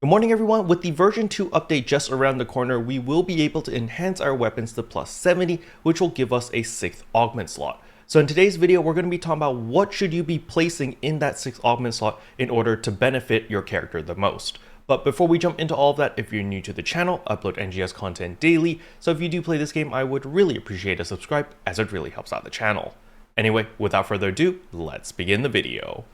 Good morning everyone. With the version 2 update just around the corner, we will be able to enhance our weapons to plus 70, which will give us a 6th augment slot. So in today's video, we're going to be talking about what should you be placing in that 6th augment slot in order to benefit your character the most. But before we jump into all of that, if you're new to the channel, I upload NGS content daily, so if you do play this game, I would really appreciate a subscribe as it really helps out the channel. Anyway, without further ado, let's begin the video.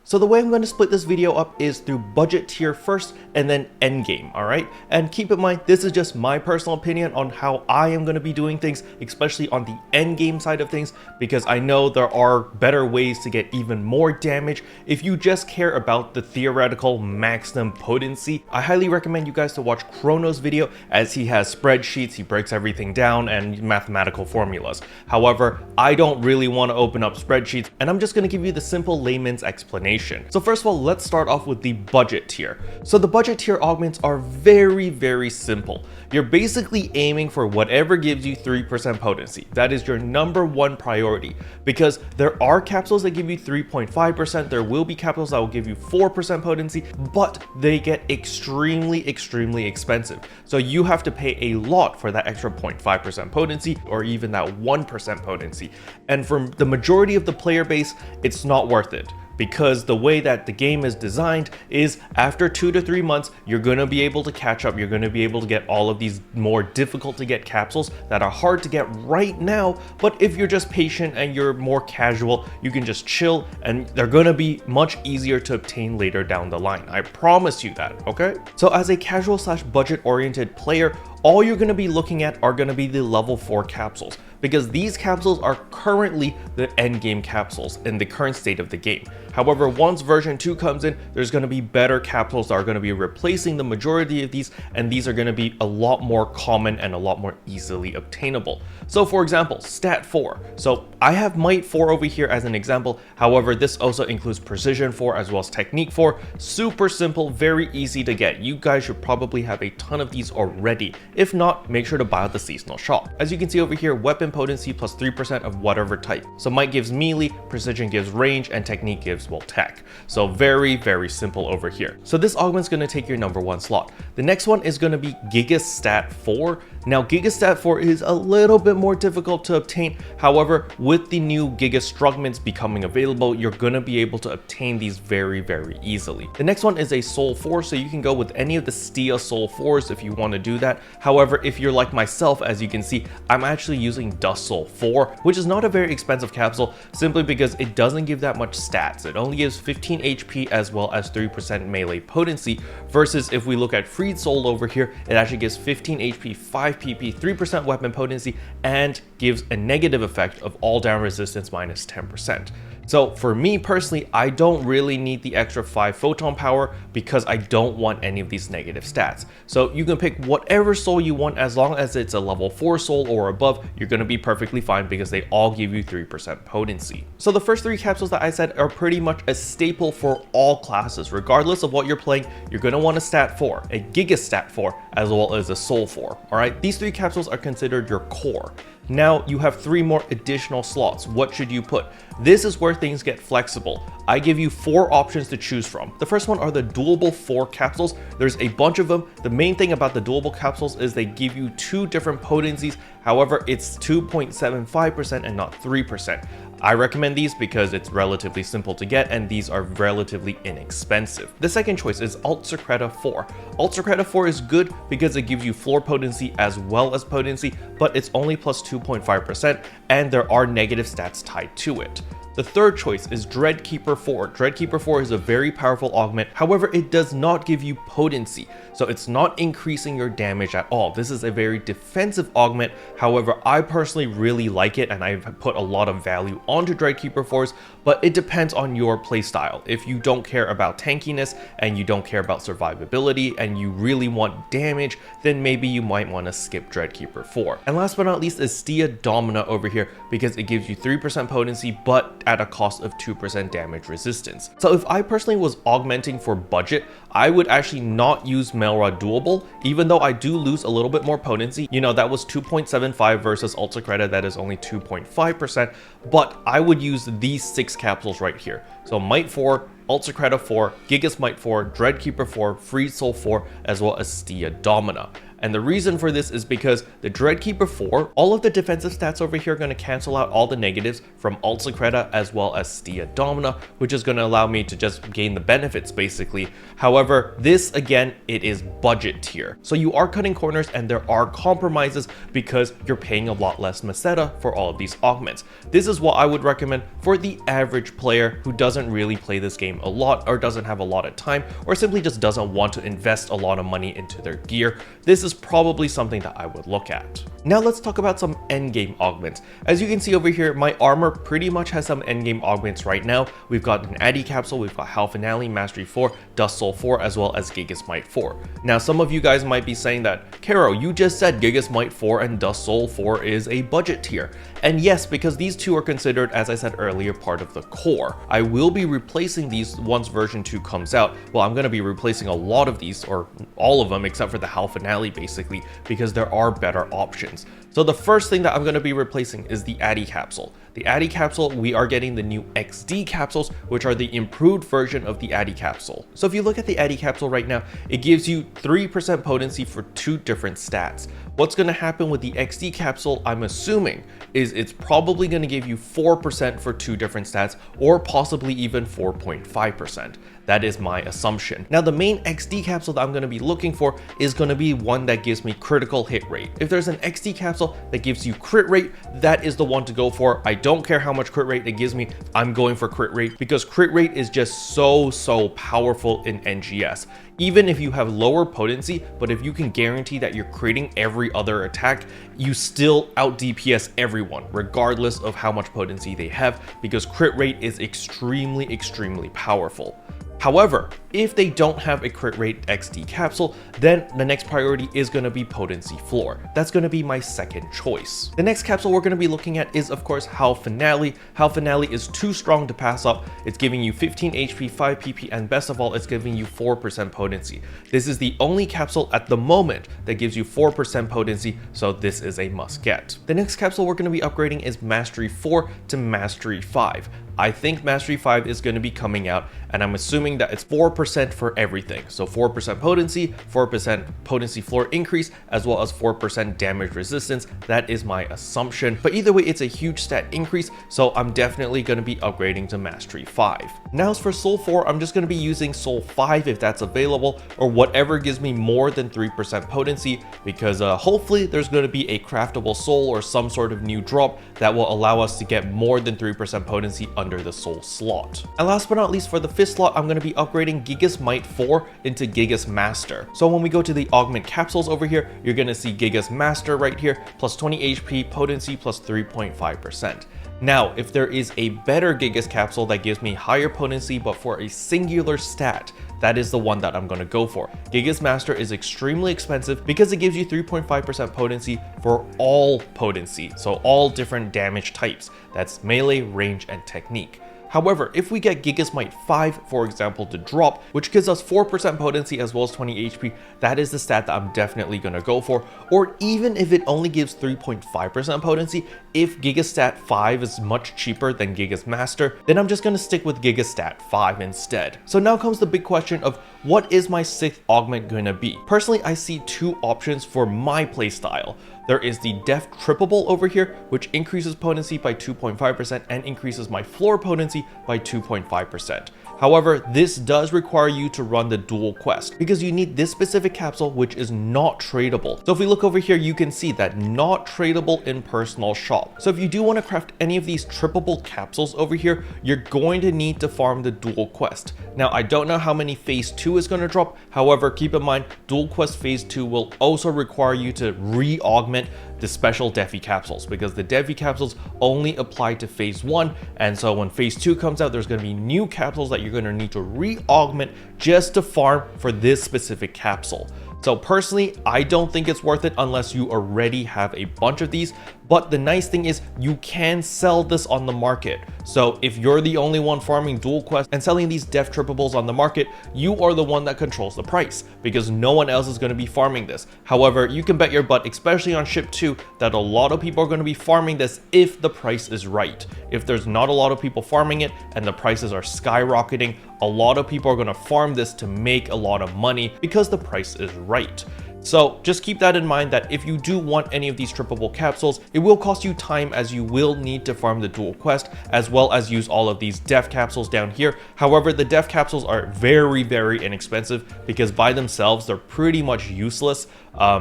So the way I'm going to split this video up is through budget tier first and then endgame, alright? And keep in mind, this is just my personal opinion on how I am going to be doing things, especially on the endgame side of things, because I know there are better ways to get even more damage. If you just care about the theoretical maximum potency, I highly recommend you guys to watch Chrono's video, as he has spreadsheets, he breaks everything down, and mathematical formulas. However, I don't really want to open up spreadsheets, and I'm just going to give you the simple layman's explanation. So first of all, let's start off with the budget tier. So the budget tier augments are very simple. You're basically aiming for whatever gives you 3% potency. That is your number one priority, because there are capsules that give you 3.5%, there will be capsules that will give you 4% potency, but they get extremely expensive. So you have to pay a lot for that extra 0.5% potency or even that 1% potency. And for the majority of the player base, it's not worth it, because the way that the game is designed is after 2 to 3 months, you're going to be able to catch up. You're going to be able to get all of these more difficult to get capsules that are hard to get right now. But if you're just patient and you're more casual, you can just chill and they're going to be much easier to obtain later down the line. I promise you that, okay? So as a casual / budget oriented player, all you're going to be looking at are going to be the level 4 capsules, because these capsules are currently the end game capsules in the current state of the game. However, once version 2 comes in, there's going to be better capsules that are going to be replacing the majority of these, and these are going to be a lot more common and a lot more easily obtainable. So for example, stat 4. So I have might 4 over here as an example. However, this also includes precision 4 as well as technique 4. Super simple, very easy to get. You guys should probably have a ton of these already. If not, make sure to buy out the seasonal shop. As you can see over here, weapon potency plus 3% of whatever type. So might gives melee, precision gives range, and technique gives, well, tech. So very simple over here. So this augment's going to take your number 1 slot. The next one is going to be Gigastat 4. Now Gigastat 4 is a little bit more difficult to obtain. However, with the new Gigastrugments becoming available, you're going to be able to obtain these very easily. The next one is a Soul 4, so you can go with any of the Stia Soul 4s if you want to do that. However, if you're like myself, as you can see, I'm actually using Dust Soul 4, which is not a very expensive capsule, simply because it doesn't give that much stats. It only gives 15 HP as well as 3% melee potency, versus if we look at Freed Soul over here, it actually gives 15 HP, 5 PP, 3% weapon potency, and gives a negative effect of all down resistance minus 10%. So for me personally, I don't really need the extra 5 photon power because I don't want any of these negative stats. So you can pick whatever soul you want, as long as it's a level 4 soul or above, you're going to be perfectly fine because they all give you 3% potency. So the first 3 capsules that I said are pretty much a staple for all classes. Regardless of what you're playing, you're going to want a stat 4, a Gigastat 4, as well as a Soul 4. Alright, these 3 capsules are considered your core. Now you have 3 more additional slots. What should you put? This is where things get flexible. I give you 4 options to choose from. The first one are the doable 4 capsules. There's a bunch of them. The main thing about the doable capsules is they give you 2 different potencies. However, it's 2.75% and not 3%. I recommend these because it's relatively simple to get and these are relatively inexpensive. The second choice is Alt Secreta 4. Alt Secreta 4 is good because it gives you floor potency as well as potency, but it's only plus 2.5% and there are negative stats tied to it. The third choice is Dreadkeeper 4. Dreadkeeper 4 is a very powerful augment, however it does not give you potency, so it's not increasing your damage at all. This is a very defensive augment, however I personally really like it and I've put a lot of value onto Dreadkeeper 4s, but it depends on your playstyle. If you don't care about tankiness and you don't care about survivability and you really want damage, then maybe you might want to skip Dreadkeeper 4. And last but not least is Stia Domina over here. here because it gives you 3% potency, but at a cost of 2% damage resistance. So if I personally was augmenting for budget, I would actually not use Melra Doable, even though I do lose a little bit more potency. You know, that was 2.75 versus Ultra Creta, that is only 2.5%, but I would use these 6 capsules right here. So Might 4, Ultra Creta 4, Gigas Might 4, Dreadkeeper 4, Freed Soul 4, as well as Stia Domina. And the reason for this is because the Dreadkeeper 4, all of the defensive stats over here are going to cancel out all the negatives from Ultra Creta as well as Stia Domina, which is going to allow me to just gain the benefits basically. However, this again, it is budget tier. So you are cutting corners and there are compromises because you're paying a lot less Meseta for all of these augments. This is what I would recommend for the average player who doesn't really play this game a lot or doesn't have a lot of time or simply just doesn't want to invest a lot of money into their gear. This is probably something that I would look at. Now let's talk about some endgame augments. As you can see over here, my armor pretty much has some endgame augments right now. We've got an Addy Capsule, we've got Hal Finale, Mastery 4, Dust Soul 4, as well as Gigas Might 4. Now some of you guys might be saying that, Kero, you just said Gigas Might 4 and Dust Soul 4 is a budget tier. And yes, because these two are considered, as I said earlier, part of the core. I will be replacing these once version 2 comes out. Well, I'm going to be replacing a lot of these, or all of them, except for the Hal Finale basically, because there are better options. So the first thing that I'm going to be replacing is the Addy Capsule. The Addy Capsule, we are getting the new XD Capsules, which are the improved version of the Addy Capsule. So if you look at the Addy Capsule right now, it gives you 3% potency for 2 different stats. What's going to happen with the XD Capsule, I'm assuming, is it's probably going to give you 4% for 2 different stats, or possibly even 4.5%. That is my assumption. Now the main XD capsule that I'm going to be looking for is going to be one that gives me critical hit rate. If there's an XD capsule that gives you crit rate, that is the one to go for. I don't care how much crit rate it gives me, I'm going for crit rate because crit rate is just so powerful in NGS. Even if you have lower potency, but if you can guarantee that you're creating every other attack, you still out DPS everyone, regardless of how much potency they have, because crit rate is extremely powerful. However, if they don't have a crit rate XD capsule, then the next priority is going to be potency floor. That's going to be my second choice. The next capsule we're going to be looking at is of course Hal Finale. Hal Finale is too strong to pass up. It's giving you 15 HP, 5 PP, and best of all, it's giving you 4% potency. This is the only capsule at the moment that gives you 4% potency, so this is a must get. The next capsule we're going to be upgrading is Mastery 4 to Mastery 5. I think Mastery 5 is going to be coming out, and I'm assuming that it's 4% for everything. So 4% potency, 4% potency floor increase, as well as 4% damage resistance. That is my assumption. But either way, it's a huge stat increase, so I'm definitely going to be upgrading to Mastery 5. Now as for Soul 4, I'm just going to be using Soul 5 if that's available, or whatever gives me more than 3% potency, because hopefully there's going to be a craftable soul or some sort of new drop that will allow us to get more than 3% potency under the soul slot. And last but not least, for the 5th slot, I'm going to be upgrading Gigas Might 4 into Gigas Master. So when we go to the augment capsules over here, you're going to see Gigas Master right here, plus 20 HP, potency plus 3.5%. Now, if there is a better Gigas capsule that gives me higher potency but for a singular stat, that is the one that I'm going to go for. Gigas Master is extremely expensive because it gives you 3.5% potency for all potency, so all different damage types. That's melee, range, and technique. However, if we get Gigas Might 5, for example, to drop, which gives us 4% potency as well as 20 HP, that is the stat that I'm definitely going to go for. Or even if it only gives 3.5% potency, if Gigas Stat 5 is much cheaper than Gigas Master, then I'm just going to stick with Gigas Stat 5 instead. So now comes the big question of what is my 6th augment going to be? Personally, I see 2 options for my playstyle. There is the Def Trippable over here, which increases potency by 2.5% and increases my floor potency by 2.5%. However, this does require you to run the dual quest because you need this specific capsule, which is not tradable. So if we look over here, you can see that not tradable in personal shop. So if you do want to craft any of these trippable capsules over here, you're going to need to farm the dual quest. Now, I don't know how many phase 2 is going to drop. However, keep in mind, dual quest phase 2 will also require you to re-augment the special Defi capsules because the Defi capsules only apply to phase 1, and so when phase 2 comes out, there's going to be new capsules that you're going to need to re-augment just to farm for this specific capsule. So personally, I don't think it's worth it unless you already have a bunch of these, But the nice thing is you can sell this on the market. So if you're the only one farming dual quest and selling these death trippables on the market, you are the one that controls the price because no one else is going to be farming this. However, you can bet your butt, especially on ship 2, that a lot of people are going to be farming this if the price is right. If there's not a lot of people farming it and the prices are skyrocketing, a lot of people are going to farm this to make a lot of money because the price is right. So just keep that in mind, that if you do want any of these trippable capsules, it will cost you time, as you will need to farm the dual quest as well as use all of these death capsules down here. However, the death capsules are very, very inexpensive because by themselves they're pretty much useless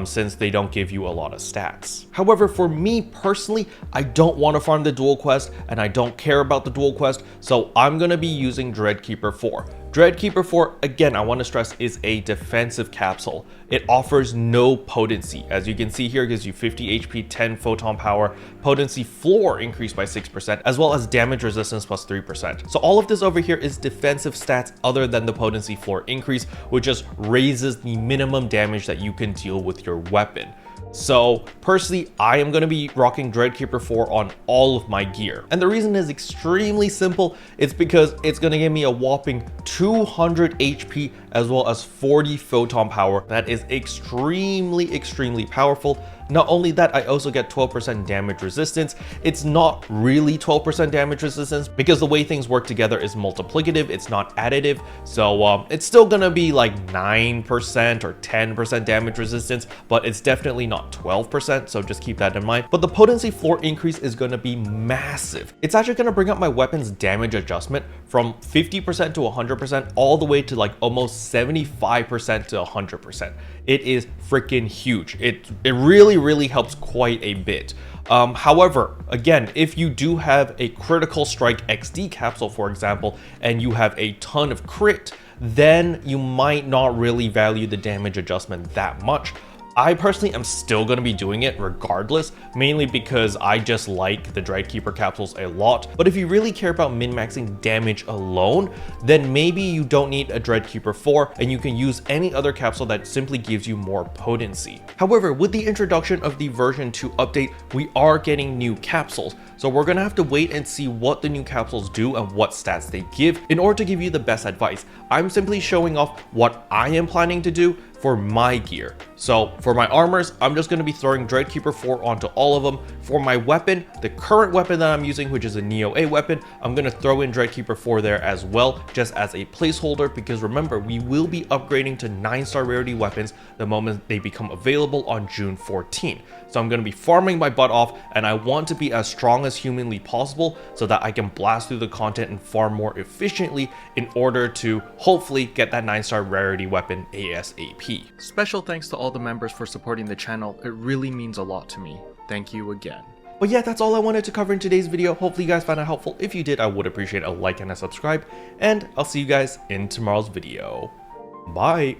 since they don't give you a lot of stats. However, for me personally, I don't want to farm the dual quest and I don't care about the dual quest, so I'm going to be using Dreadkeeper 4. Dreadkeeper 4, again, I want to stress, is a defensive capsule. It offers no potency. As you can see here, it gives you 50 HP, 10 photon power, potency floor increased by 6%, as well as damage resistance plus 3%. So all of this over here is defensive stats other than the potency floor increase, which just raises the minimum damage that you can deal with your weapon. So personally, I am going to be rocking Dreadkeeper 4 on all of my gear. And the reason is extremely simple. It's because it's going to give me a whopping 200 HP as well as 40 photon power. That is extremely powerful. Not only that, I also get 12% damage resistance. It's not really 12% damage resistance because the way things work together is multiplicative, it's not additive. So it's still gonna be like 9% or 10% damage resistance, but it's definitely not 12%, so just keep that in mind. But the potency floor increase is gonna be massive. It's actually gonna bring up my weapon's damage adjustment from 50% to 100% all the way to like almost 75% to 100%. It is freaking huge. It really helps quite a bit. However, again, if you do have a critical strike XD capsule, for example, and you have a ton of crit, then you might not really value the damage adjustment that much. I personally am still going to be doing it regardless, mainly because I just like the Dreadkeeper capsules a lot. But if you really care about min-maxing damage alone, then maybe you don't need a Dreadkeeper 4 and you can use any other capsule that simply gives you more potency. However, with the introduction of the version 2 update, we are getting new capsules. So we're going to have to wait and see what the new capsules do and what stats they give in order to give you the best advice. I'm simply showing off what I am planning to do for my gear. So for my armors, I'm just going to be throwing Dreadkeeper 4 onto all of them. For my weapon, the current weapon that I'm using, which is a Neo A weapon, I'm going to throw in Dreadkeeper 4 there as well, just as a placeholder, because remember, we will be upgrading to 9-star rarity weapons the moment they become available on June 14. So I'm going to be farming my butt off, and I want to be as strong as humanly possible so that I can blast through the content and farm more efficiently in order to hopefully get that 9-star rarity weapon ASAP. Special thanks to all the members for supporting the channel. It really means a lot to me. Thank you again. But yeah, that's all I wanted to cover in today's video. Hopefully you guys found it helpful. If you did, I would appreciate a like and a subscribe, and I'll see you guys in tomorrow's video. Bye.